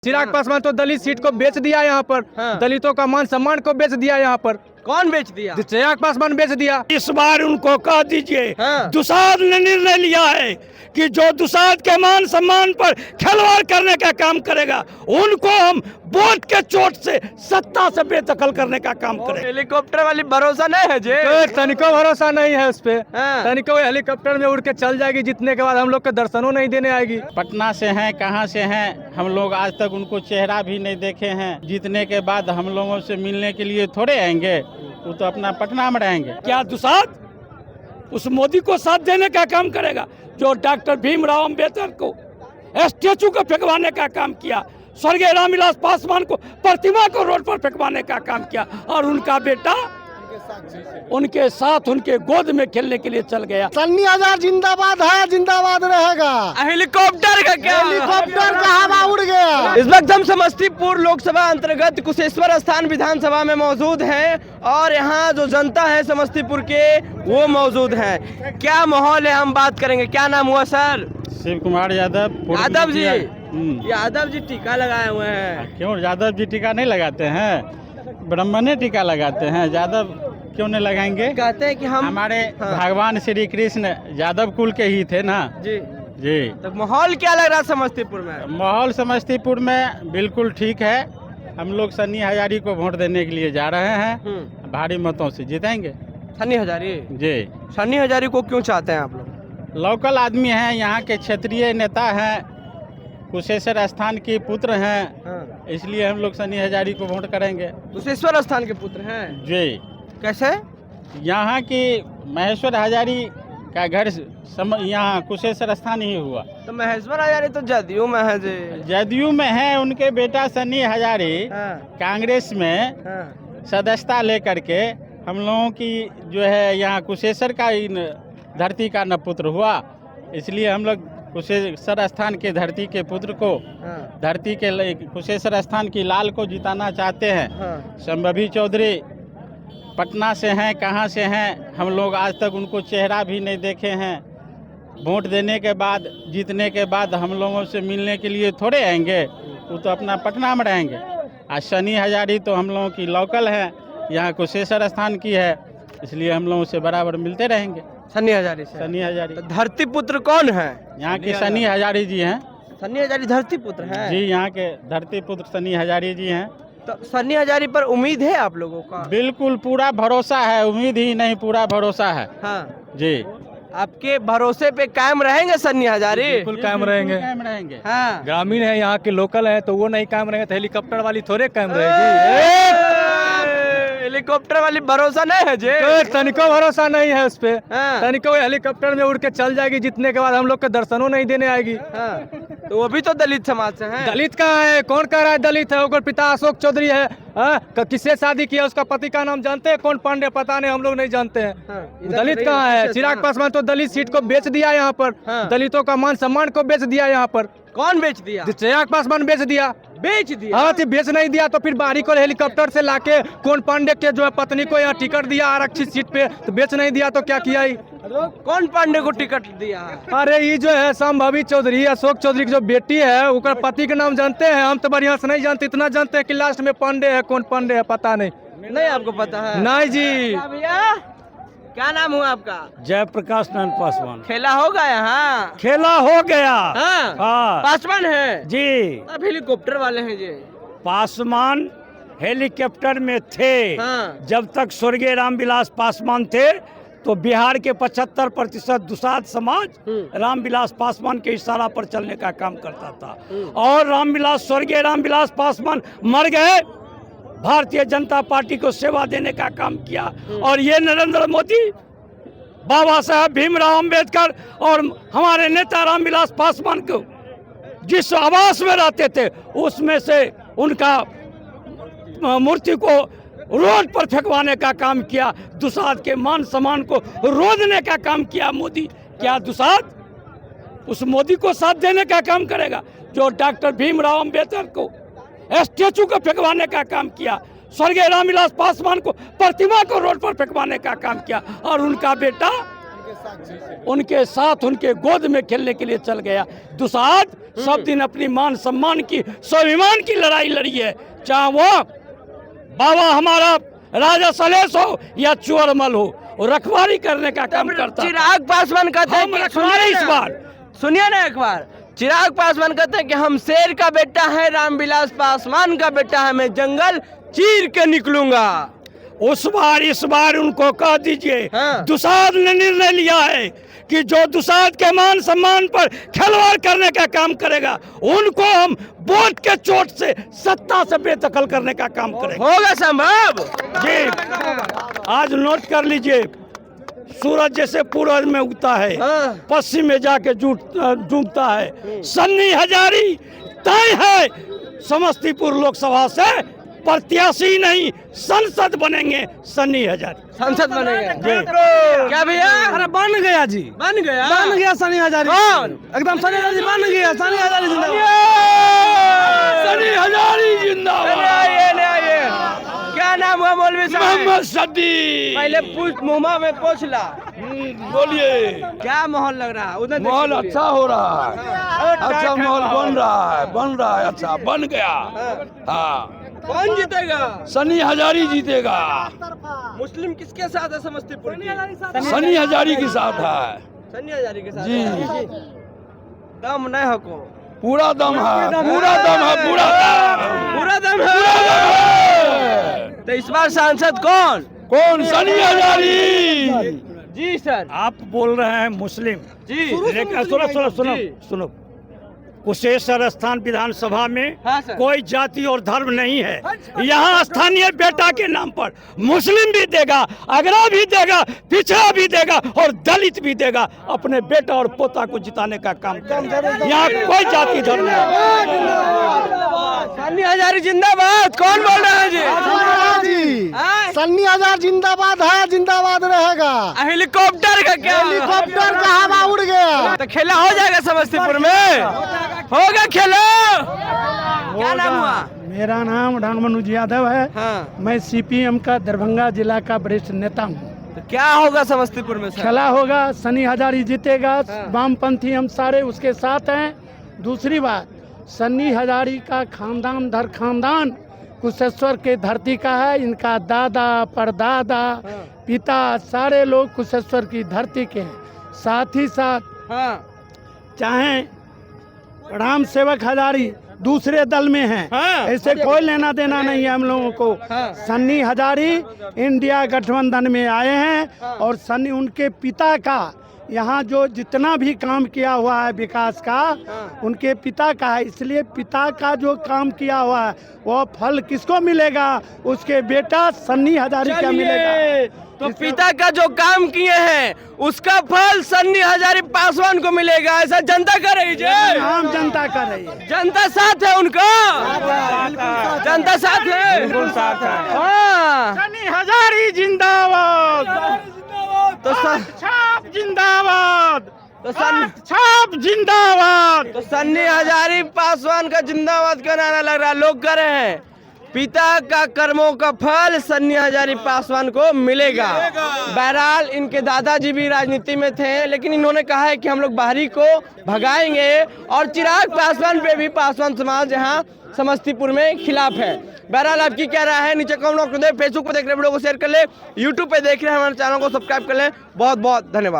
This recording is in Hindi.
चिराग पासवान तो दलित सीट को बेच दिया यहाँ पर। दलितों का मान सम्मान को बेच दिया यहाँ पर। कौन बेच दिया? चिराग पासवान बेच दिया। इस बार उनको कह दीजिए, दुसाध ने निर्णय लिया है कि जो दुसाध के मान सम्मान पर खिलवाड़ करने का काम करेगा उनको हम वोट के चोट से सत्ता से बेदखल करने का काम करेंगे। हेलीकॉप्टर वाली भरोसा नहीं है जी? तनिको भरोसा नहीं है उस पे। तनिको हेलीकॉप्टर में उड़ के चल जाएगी, जीतने के बाद हम लोग के दर्शनों नहीं देने आएगी। पटना से हैं, कहाँ से हैं, हम लोग आज तक उनको चेहरा भी नहीं देखे हैं। जीतने के बाद हम लोगों से मिलने के लिए थोड़े आएंगे, वो तो अपना पटना में रहेंगे। क्या दुसाध उस मोदी को साथ देने का काम करेगा जो डॉक्टर भीमराव अंबेडकर को स्टैचू को फेंकवाने का काम किया, स्वर्गीय रामविलास पासवान को प्रतिमा को रोड पर फेंकवाने का काम किया, और उनका बेटा उनके साथ उनके गोद में खेलने के लिए चल गया। सन्नी हजार जिंदाबाद है, जिंदाबाद रहेगा। हेलीकॉप्टर का क्या? हेलीकॉप्टर का हवा उड़ गया। इस वक्त हम समस्तीपुर लोकसभा अंतर्गत कुशेश्वर स्थान विधानसभा में मौजूद हैं और यहाँ जो जनता है समस्तीपुर के वो मौजूद हैं। क्या माहौल है, हम बात करेंगे। क्या नाम हुआ सर? शिव कुमार यादव। यादव जी, यादव जी टीका लगाए हुए हैं। क्यों यादव जी टीका नहीं लगाते हैं? ब्राह्मणे टीका लगाते हैं, यादव क्यों नहीं लगाएंगे? कहते हैं कि हम हमारे भगवान श्री कृष्ण यादव कुल के ही थे ना जी। जी। तो माहौल क्या लग रहा है समस्तीपुर में? माहौल समस्तीपुर में बिल्कुल ठीक है। हम लोग सन्नी हजारी को वोट देने के लिए जा रहे हैं, भारी मतों से जीतेंगे। सन्नी हजारी जी। सन्नी हजारी को क्यों चाहते हैं आप लोग? लोकल आदमी हैं, यहाँ के क्षेत्रीय नेता हैं, कुशेश्वर स्थान के पुत्र हैं, इसलिए हम लोग सन्नी हजारी को वोट करेंगे। कुशेश्वर स्थान के पुत्र हैं जी। कैसे? यहाँ की महेश्वर हजारी का घर यहाँ कुशेश्वर स्थान ही हुआ। तो महेश्वर हजारी तो जदयू में है जी। जदयू में है, उनके बेटा सन्नी हजारी कांग्रेस में सदस्यता लेकर के हम लोगों की जो है यहाँ कुशेश्वर का ही धरती का न पुत्र हुआ, इसलिए हम लोग कुशेश्वर स्थान के धरती के पुत्र को धरती के कुशेश्वर स्थान की लाल को जिताना चाहते हैं। संभवी चौधरी पटना से हैं, कहाँ से हैं, हम लोग आज तक उनको चेहरा भी नहीं देखे हैं। वोट देने के बाद जीतने के बाद हम लोगों से मिलने के लिए थोड़े आएंगे, वो तो अपना पटना में रहेंगे। आज सन्नी हजारी तो हम लोगों की लोकल है, यहाँ कुशेश्वर स्थान की है, इसलिए हम लोगों से बराबर मिलते रहेंगे। सन्नी हजारी से? सन्नी हजारी। तो धरती पुत्र कौन है? यहाँ के सन्नी हजारी जी हैं। सन्नी हजारी धरती पुत्र हैं जी, यहाँ के धरती पुत्र सन्नी हजारी जी हैं। तो सन्नी हजारी पर उम्मीद है आप लोगों का? बिल्कुल पूरा भरोसा है, उम्मीद ही नहीं पूरा भरोसा है। जी। आपके भरोसे पे कायम रहेंगे सन्नी हजारी? बिल्कुल कायम रहेंगे। ग्रामीण है, यहाँ के लोकल है, तो वो नहीं कायम रहेंगे तो हेलीकॉप्टर वाली थोड़े कायम रहेगी। हेलीकॉप्टर वाली भरोसा नहीं है जी? तनिको भरोसा नहीं है उस पे। तनिको हेलीकॉप्टर में उड़ के चल जाएगी, जीतने के बाद हम लोग के दर्शनों नहीं देने आएगी। तो वो भी तो दलित समाज से हैं। दलित कहाँ है? कौन कह रहा है दलित है? ओकर पिता अशोक चौधरी है। किससे शादी किया? उसका पति का नाम जानते हैं? कौन पांडे? पता नहीं, हम लोग नहीं जानते हैं। दलित कहाँ है? चिराग पासवान तो दलित सीट को बेच दिया यहाँ पर। दलितों का मान सम्मान को बेच दिया यहाँ पर। कौन बेच दिया? चिराग पासवान बेच दिया। बेच दिया? हाँ, बेच नहीं दिया तो फिर बाहरी को हेलीकॉप्टर से लाके कौन पांडे के जो है पत्नी को यहाँ टिकट दिया आरक्षित सीट पे, तो बेच नहीं दिया तो क्या किया? कौन पांडे को टिकट दिया? अरे ये जो है संभवी चौधरी, अशोक चौधरी की जो बेटी है, उसका पति के नाम जानते हैं? हम तो बढ़िया से नहीं जानते, इतना जानते हैं कि लास्ट में पांडे है। कौन पांडे है पता नहीं। नहीं आपको पता है? नहीं जी। क्या नाम हुआ आपका? जयप्रकाश नंद पासवान। खेला होगा यहाँ? खेला हो गया। पासवान है जी। अब हेलीकॉप्टर वाले हैं जी। पासवान हेलीकॉप्टर में थे जब तक स्वर्गीय रामविलास पासवान थे, तो बिहार के 75% दुसाध समाज रामविलास पासवान के इशारा पर चलने का काम करता था। और स्वर्गीय रामविलास पासवान मर गए, भारतीय जनता पार्टी को सेवा देने का काम किया। और ये नरेंद्र मोदी, बाबा साहब भीमराव अंबेडकर और हमारे नेता रामविलास पासवान को जिस आवास में रहते थे उसमें से उनका मूर्ति को रोड पर फेंकवाने का काम किया। दुसाध के मान सम्मान को रोदने का काम किया मोदी। क्या दुसाध उस मोदी को साथ देने का काम करेगा जो डॉक्टर भीमराव अंबेडकर को स्टैचू को फेंकवाने का काम किया, स्वर्गीय रामविलास पासवान को प्रतिमा को रोड पर फेंकवाने का काम किया, और उनका बेटा उनके साथ उनके गोद में खेलने के लिए चल गया? दुसाध सब दिन अपनी मान सम्मान की स्वाभिमान की लड़ाई लड़ी है, चाहे वो बाबा हमारा राजा सलेश हो या चुअरमल हो, वो रखवाली करने का काम करता है। चिराग पासवान कहते हैं हम कि रखवाले इस बार सुनिए ना एक बार, चिराग पासवान कहते हैं कि हम शेर का बेटा है, रामविलास पासवान का बेटा है, मैं जंगल चीर के निकलूंगा। उस बार इस बार उनको कह दीजिए, हाँ। दुसाध ने निर्णय लिया है कि जो दुसाध के मान सम्मान पर खिलवाड़ करने का काम करेगा उनको हम वोट के चोट से सत्ता से बेदखल करने का काम करेंगे। होगा संभव जी, आज नोट कर लीजिए, सूरज जैसे पूर्व में उगता है, हाँ। पश्चिम में जाके डूबता है। सन्नी हजारी तय है समस्तीपुर लोकसभा से प्रत्याशी नहीं संसद बनेंगे सन्नी हजारी। संसद बनेंगे क्या भैया? अरे बन गया जी, बन गया बन गया सनी हजारी। कौन? एकदम सनी हजारी बन गया, सनी हजारी सन्नी हजारी जिंदाबाद। ये क्या नाम हुआ मौलवी साहब? मोहम्मद सद्दी। पहले पूछ मुंह में पोछ ला। बोलिए, क्या माहौल लग रहा है उधर? माहौल अच्छा हो रहा है, अच्छा माहौल बन रहा है, अच्छा बन गया। हाँ, कौन जीतेगा? सन्नी हजारी जीतेगा। मुस्लिम किसके साथ है समस्तीपुर की? सन्नी हजारी के साथ है सन्नी हजारी के साथ जी। है। दम नहीं हो को? पूरा दम है, पूरा दम है, पूरा दम, पूरा दम है। है। तो इस बार सांसद कौन? कौन? सन्नी हजारी जी सर। आप बोल रहे हैं मुस्लिम जी लेकिन सुनो सुनो सुनो जी। सुनो, कुशेश्वर स्थान विधानसभा में हाँ सर। कोई जाति और धर्म नहीं है। यहाँ स्थानीय बेटा के नाम पर मुस्लिम भी देगा, अगरा भी देगा, पिछड़ा भी देगा और दलित भी देगा। अपने बेटा और पोता को जिताने का काम करेगा। यहाँ कोई जाति धर्म नहीं। सन्नी हजारी जिंदाबाद। कौन बोल रहा है जी? हाँ? सन्नी हजार जिंदाबाद है, जिंदाबाद रहेगा। हेलीकॉप्टर का क्या? हेलीकॉप्टर का हवा उड़ गया। तो खेला हो जाएगा समस्तीपुर में? होगा खेला? क्या नाम हुआ? मेरा नाम राममनोज यादव है। हाँ। मैं सीपीएम का दरभंगा जिला का वरिष्ठ नेता हूँ। तो क्या होगा समस्तीपुर में सर? खेला होगा, सनी हजारी जीतेगा। हाँ। वामपंथी हम सारे उसके साथ हैं। दूसरी बात, सन्नी हजारी का खानदान दर खानदान कुशेश्वर के धरती का है। इनका दादा परदादा पिता सारे लोग कुशेश्वर की धरती के हैं। साथ ही साथ हाँ। चाहे राम सेवक हजारी दूसरे दल में हैं, हाँ। ऐसे कोई लेना देना नहीं है हम लोगों को। हाँ। सन्नी हजारी इंडिया गठबंधन में आए हैं और सन्नी उनके पिता का यहाँ जो जितना भी काम किया हुआ है विकास का उनके पिता का है। इसलिए पिता का जो काम किया हुआ है वो फल किसको मिलेगा? उसके बेटा सन्नी हजारी क्या मिलेगा? तो पिता का जो काम किए हैं उसका फल सन्नी हजारी पासवान को मिलेगा, ऐसा जनता कर रही है। आम जनता कर रही है। जनता साथ है उनका, जनता साथ है। हाँ। सन्नी हजारी जिंदाबाद। तो छाप जिंदाबाद। छाप जिंदाबाद। तो सन्नी हजारी पासवान का जिंदाबाद का नारा लग रहा है। लोग कह रहे हैं पिता का कर्मों का फल सन्नी हजारी पासवान को मिलेगा। बहरहाल इनके दादाजी भी राजनीति में थे, लेकिन इन्होंने कहा है कि हम लोग बाहरी को भगाएंगे। और चिराग पासवान पे भी पासवान समाज यहाँ समस्तीपुर में खिलाफ है। बहरहाल आपकी क्या राय है नीचे कमेंट बॉक्स में। फेसबुक पे देख रहे वीडियो को शेयर कर ले, यूट्यूब पे देख रहे हैं हमारे चैनल को सब्सक्राइब कर ले। बहुत बहुत धन्यवाद।